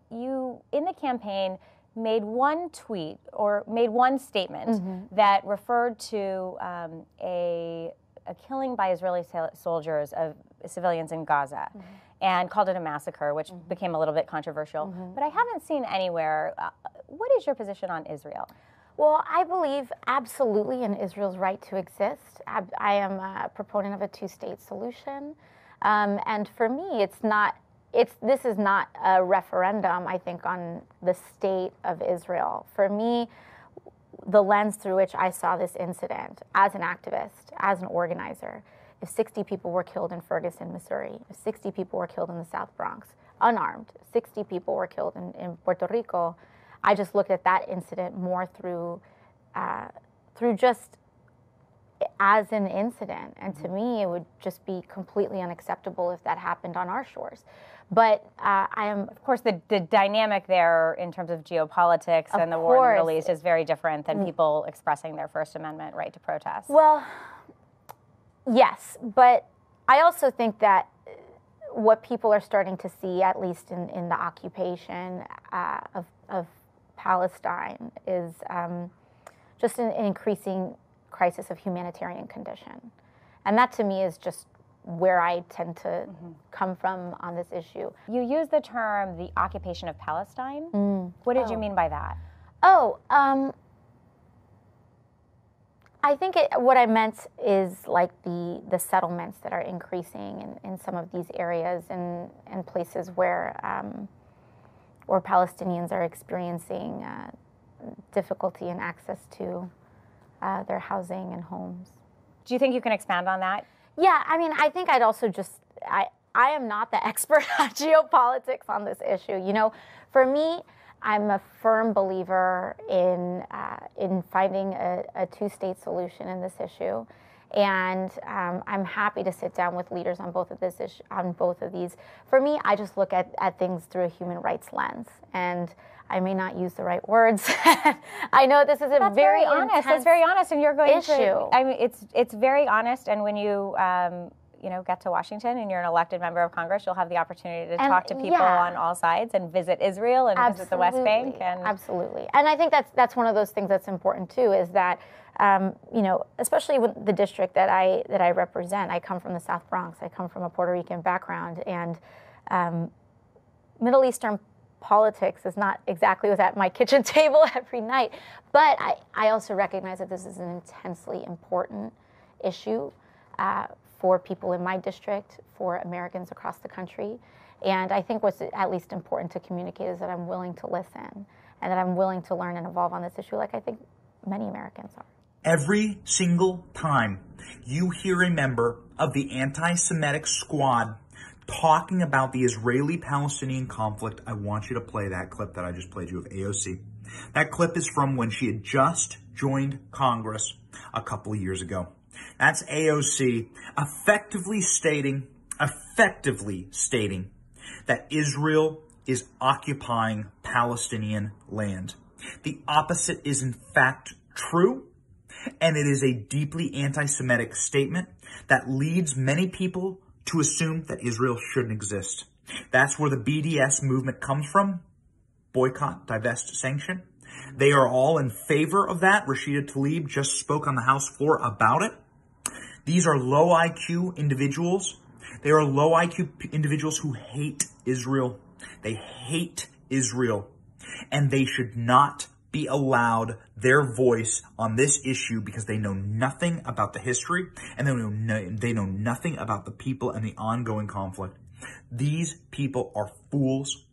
You, in the campaign, made one tweet or made one statement that referred to a killing by Israeli soldiers of civilians in Gaza and called it a massacre, which became a little bit controversial. But I haven't seen anywhere. What is your position on Israel? Well, I believe absolutely in Israel's right to exist. I am a proponent of a two-state solution. And for me, this is not a referendum, I think, on the state of Israel. For me, the lens through which I saw this incident as an activist, as an organizer, if 60 people were killed in Ferguson, Missouri, if 60 people were killed in the South Bronx, unarmed, 60 people were killed in Puerto Rico, I just looked at that incident more through just as an incident. And to me, it would just be completely unacceptable if that happened on our shores. But I am... Of course, the dynamic there in terms of geopolitics and the war in the Middle East is very different than people expressing their First Amendment right to protest. Well, yes, but I also think that what people are starting to see, at least in the occupation of Palestine, is just an increasing crisis of humanitarian condition. And that, to me, is just where I tend to come from on this issue. You use the term the occupation of Palestine. What did you mean by that? I think what I meant is like the settlements that are increasing in some of these areas and places where Palestinians are experiencing difficulty in access to their housing and homes. Do you think you can expand on that? Yeah, I mean, I think I'd also just, I am not the expert on geopolitics on this issue. You know, for me, I'm a firm believer in finding a two-state solution in this issue. And I'm happy to sit down with leaders on both of these. For me, I just look at things through a human rights lens, and I may not use the right words. I know this is a very honest. That's very honest, and you're going issue. I mean, it's very honest. And when you get to Washington and you're an elected member of Congress, you'll have the opportunity to talk to people on all sides and visit Israel and visit the West Bank. And absolutely, and I think that's one of those things that's important too. Is that especially with the district that I represent. I come from the South Bronx. I come from a Puerto Rican background, and Middle Eastern politics is not exactly what's at my kitchen table every night. But I also recognize that this is an intensely important issue for people in my district, for Americans across the country. And I think what's at least important to communicate is that I'm willing to listen and that I'm willing to learn and evolve on this issue, like I think many Americans are. Every single time you hear a member of the anti-Semitic squad talking about the Israeli-Palestinian conflict, I want you to play that clip that I just played you of AOC. That clip is from when she had just joined Congress a couple of years ago. That's AOC effectively stating that Israel is occupying Palestinian land. The opposite is in fact true, and it is a deeply anti-Semitic statement that leads many people to assume that Israel shouldn't exist. That's where the BDS movement comes from. Boycott, divest, sanction. They are all in favor of that. Rashida Tlaib just spoke on the House floor about it. These are low IQ individuals. They are low IQ individuals who hate Israel. They hate Israel. And they should not be allowed their voice on this issue because they know nothing about the history and they know nothing about the people and the ongoing conflict. These people are fools.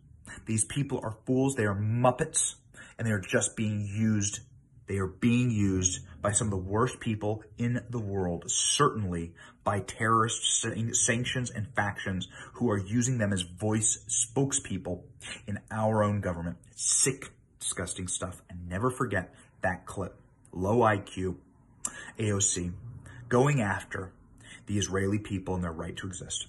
These people are fools. They are muppets, and they are just being used. They are being used by some of the worst people in the world, certainly by terrorist sanctions and factions who are using them as voice spokespeople in our own government. Sick, disgusting stuff. And never forget that clip. Low IQ, AOC, going after the Israeli people and their right to exist.